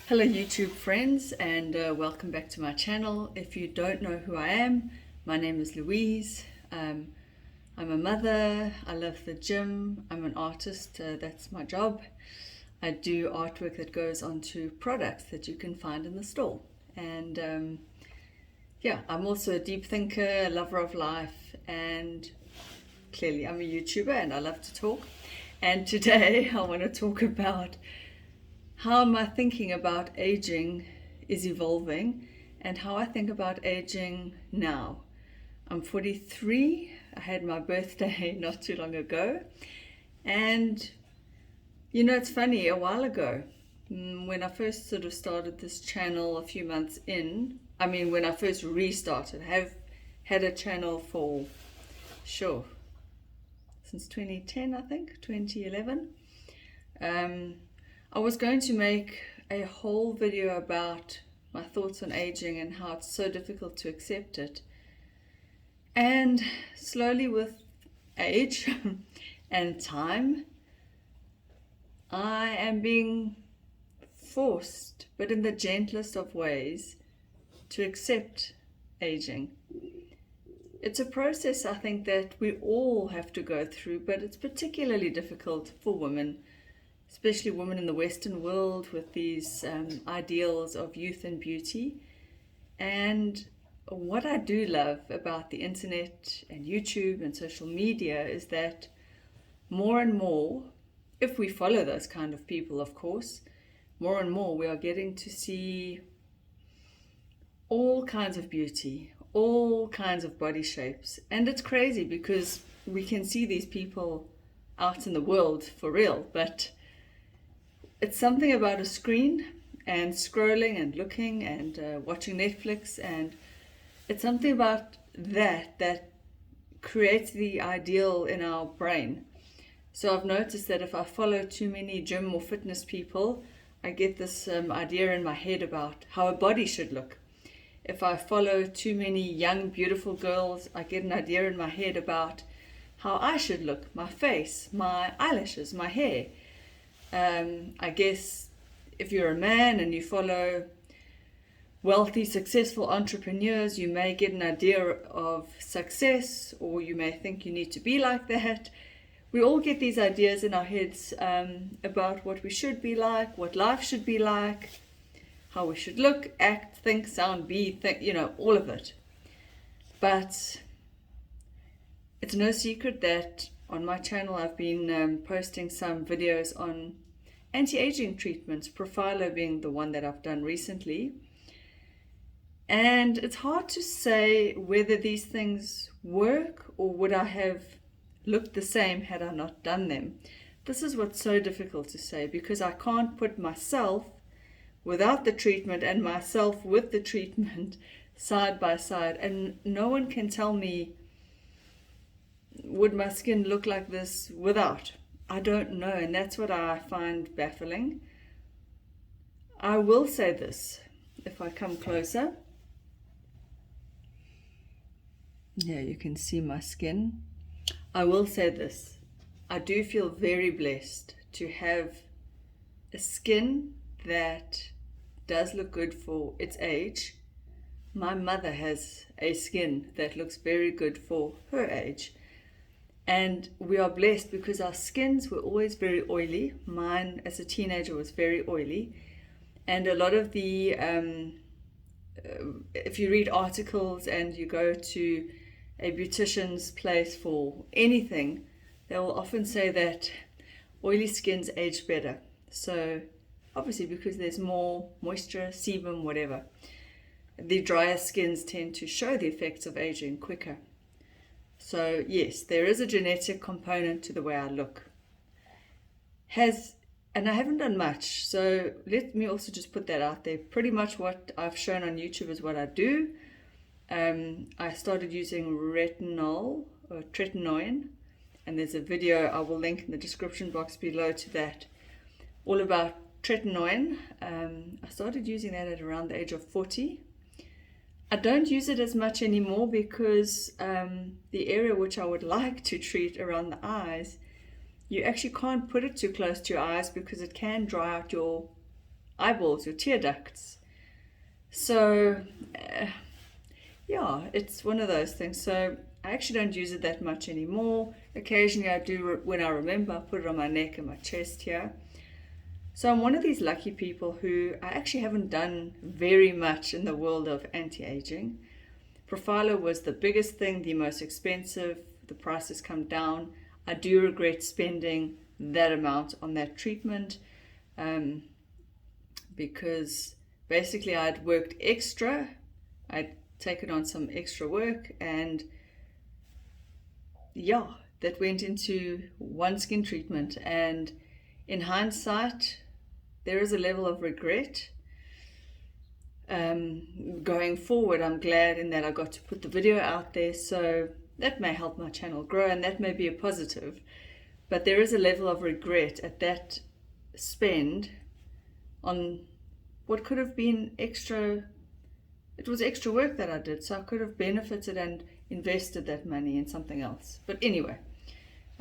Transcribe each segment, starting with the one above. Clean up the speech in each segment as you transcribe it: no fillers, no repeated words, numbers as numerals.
Hello YouTube friends, and welcome back to my channel. If you don't know who I am, my name is Louise. I'm a mother, I love the gym, I'm an artist, that's my job. I do artwork that goes onto products that you can find in the store. And I'm also a deep thinker, a lover of life, and clearly I'm a YouTuber and I love to talk. And today I want to talk about how my thinking about aging is evolving and how I think about aging now. I'm 43. I had my birthday not too long ago. And it's funny, a while ago, when I first sort of started this channel a few months in, when I first restarted, I have had a channel for, since 2010, I think, 2011. I was going to make a whole video about my thoughts on aging and how it's so difficult to accept it. And slowly with age and time, I am being forced, but in the gentlest of ways, to accept aging. It's a process, I think, that we all have to go through, but it's particularly difficult for women, especially women in the Western world, with these ideals of youth and beauty. And what I do love about the internet and YouTube and social media is that more and more, if we follow those kind of people, of course, more and more we are getting to see all kinds of beauty, all kinds of body shapes. And it's crazy because we can see these people out in the world for real, but it's something about a screen and scrolling and looking and watching Netflix, and it's something about that creates the ideal in our brain. So I've noticed that if I follow too many gym or fitness people, I get this idea in my head about how a body should look. If I follow too many young, beautiful girls, I get an idea in my head about how I should look, my face, my eyelashes, my hair. I guess if you're a man and you follow wealthy, successful entrepreneurs, you may get an idea of success, or you may think you need to be like that. We all get these ideas in our heads about what we should be like, what life should be like, how we should look, act, think, sound, be, all of it. But it's no secret that on my channel I've been posting some videos on anti-aging treatments, Profhilo being the one that I've done recently. And it's hard to say whether these things work or would I have looked the same had I not done them. This is what's so difficult to say, because I can't put myself without the treatment and myself with the treatment side by side, and no one can tell me, would my skin look like this without? I don't know, and that's what I find baffling. I will say this, if I come closer. Yeah, you can see my skin. I will say this. I do feel very blessed to have a skin that does look good for its age. My mother has a skin that looks very good for her age. And we are blessed because our skins were always very oily. Mine as a teenager was very oily. And a lot of the, if you read articles and you go to a beautician's place for anything, they will often say that oily skins age better. So obviously because there's more moisture, sebum, whatever. The drier skins tend to show the effects of aging quicker. So yes, there is a genetic component to the way I look. And I haven't done much, so let me also just put that out there. Pretty much what I've shown on YouTube is what I do. I started using retinol or tretinoin, and there's a video I will link in the description box below to that, all about tretinoin. I started using that at around the age of 40. I don't use it as much anymore because the area which I would like to treat around the eyes, you actually can't put it too close to your eyes because it can dry out your eyeballs, your tear ducts. So, yeah, it's one of those things. So I actually don't use it that much anymore. Occasionally I do, when I remember, I put it on my neck and my chest here. So I'm one of these lucky people who I actually haven't done very much in the world of anti-aging. Profhilo was the biggest thing, the most expensive. The price has come down. I do regret spending that amount on that treatment because basically I'd worked extra. I'd taken on some extra work, and yeah, that went into one skin treatment. And in hindsight, there is a level of regret. Going forward, I'm glad in that I got to put the video out there, so that may help my channel grow, and that may be a positive. But there is a level of regret at that spend on what could have been extra. It was extra work that I did, so I could have benefited and invested that money in something else. But anyway,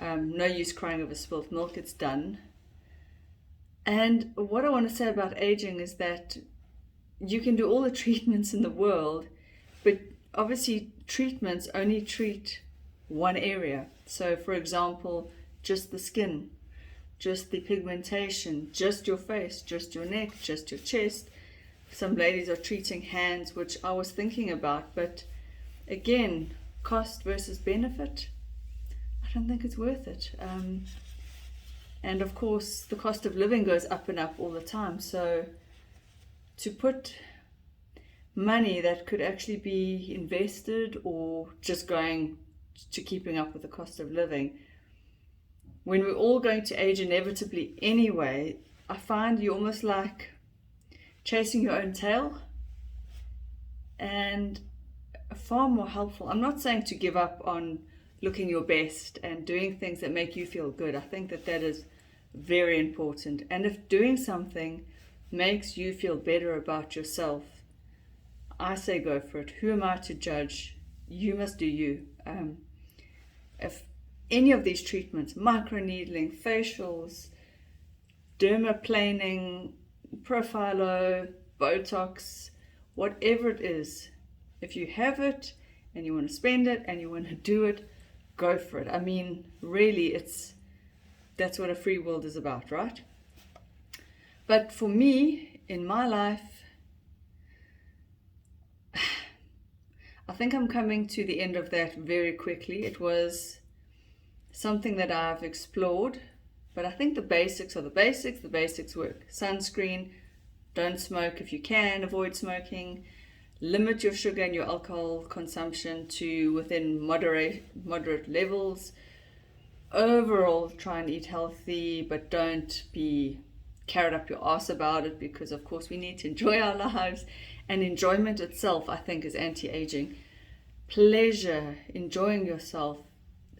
no use crying over spilt milk, it's done. And what I want to say about aging is that you can do all the treatments in the world, but obviously treatments only treat one area. So for example, just the skin, just the pigmentation, just your face, just your neck, just your chest. Some ladies are treating hands, which I was thinking about, but again, cost versus benefit, I don't think it's worth it. And of course, the cost of living goes up and up all the time. So to put money that could actually be invested or just going to keeping up with the cost of living, when we're all going to age inevitably anyway, I find you almost like chasing your own tail, and far more helpful. I'm not saying to give up on looking your best and doing things that make you feel good. I think that that is very important. And if doing something makes you feel better about yourself, I say go for it. Who am I to judge? You must do you. If any of these treatments, microneedling, facials, dermaplaning, Profhilo, Botox, whatever it is, if you have it and you want to spend it and you want to do it, go for it. I mean, really, that's what a free world is about, right? But for me, in my life, I think I'm coming to the end of that very quickly. It was something that I've explored, but I think the basics are the basics. The basics work. Sunscreen, don't smoke if you can, avoid smoking, limit your sugar and your alcohol consumption to within moderate levels. Overall, try and eat healthy, but don't be carried up your arse about it, because of course we need to enjoy our lives, and enjoyment itself, I think, is anti-aging. Pleasure, enjoying yourself,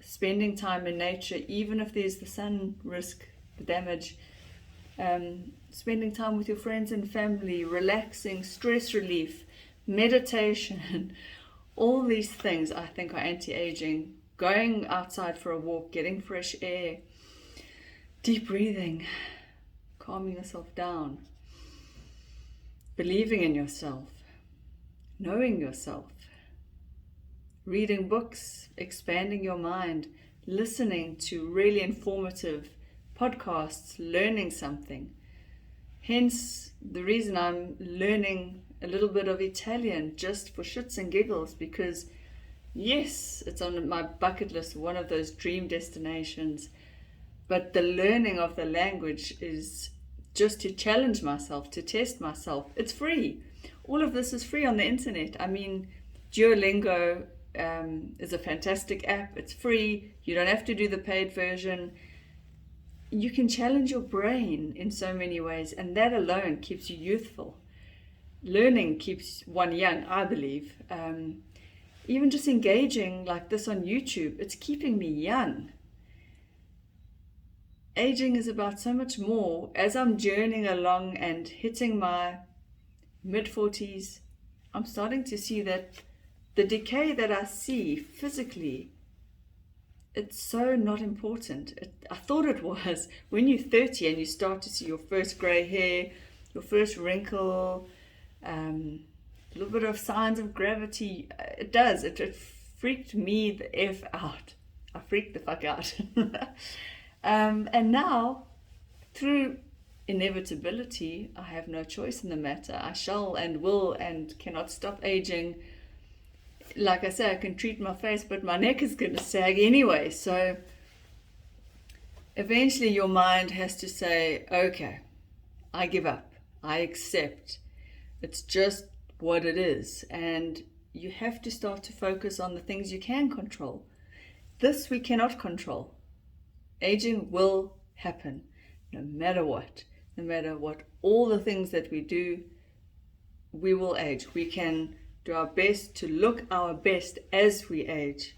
spending time in nature, even if there's the sun risk, the damage, spending time with your friends and family, relaxing, stress relief, meditation, all these things I think are anti-aging. Going outside for a walk, getting fresh air, deep breathing, calming yourself down, believing in yourself, knowing yourself, reading books, expanding your mind, listening to really informative podcasts, learning something. Hence the reason I'm learning a little bit of Italian just for shits and giggles, because yes, it's on my bucket list, one of those dream destinations, but the learning of the language is just to challenge myself, to test myself. It's free. All of this is free on the internet. I mean, Duolingo is a fantastic app. It's free. You don't have to do the paid version. You can challenge your brain in so many ways, and that alone keeps you youthful. Learning keeps one young, I believe. Even just engaging like this on YouTube, it's keeping me young. Aging is about so much more. As I'm journeying along and hitting my mid-40s, I'm starting to see that the decay that I see physically, it's so not important. I thought it was. When you're 30 and you start to see your first grey hair, your first wrinkle, a little bit of signs of gravity. It does. It freaked me the F out. I freaked the fuck out. And now, through inevitability, I have no choice in the matter. I shall and will and cannot stop aging. Like I say, I can treat my face, but my neck is going to sag anyway. So eventually your mind has to say, okay, I give up. I accept. It's just what it is. And you have to start to focus on the things you can control. This we cannot control. Aging will happen no matter what. No matter what, all the things that we do, we will age. We can do our best to look our best as we age,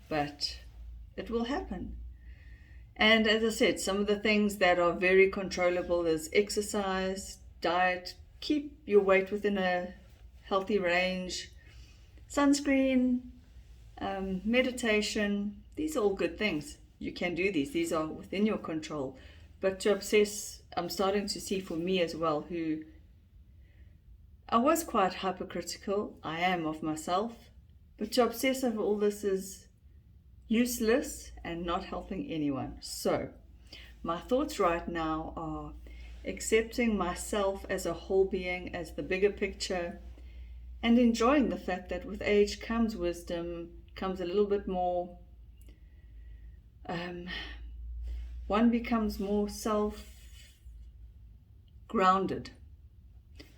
but it will happen. And as I said, some of the things that are very controllable is exercise, diet, keep your weight within a healthy range, sunscreen, meditation. These are all good things. You can do these are within your control. But to obsess, I'm starting to see for me as well, who I was quite hypercritical, I am, of myself, but to obsess over all this is useless and not helping anyone. So my thoughts right now are accepting myself as a whole being, as the bigger picture, and enjoying the fact that with age comes wisdom, comes a little bit more, one becomes more self-grounded,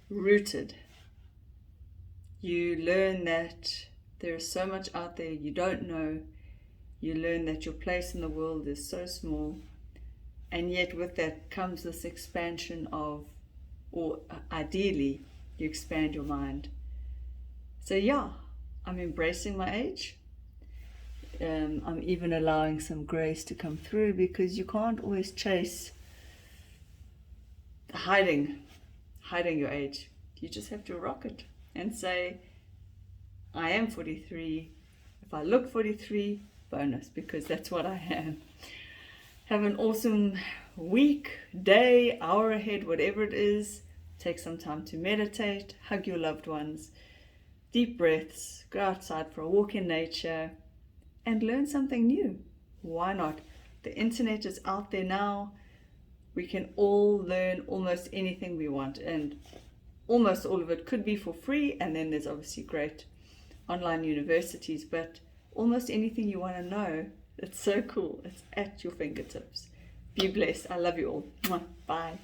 rooted. You learn that there is so much out there you don't know. You learn that your place in the world is so small. And yet with that comes this expansion of, or ideally, you expand your mind. So yeah, I'm embracing my age. I'm even allowing some grace to come through, because you can't always chase hiding your age. You just have to rock it and say, I am 43. If I look 43, bonus, because that's what I am. Have an awesome week, day, hour ahead, whatever it is. Take some time to meditate, hug your loved ones, deep breaths, go outside for a walk in nature, and learn something new. Why not? The internet is out there now. We can all learn almost anything we want, and almost all of it could be for free, and then there's obviously great online universities, but almost anything you want to know, it's so cool. It's at your fingertips. Be blessed. I love you all. Bye.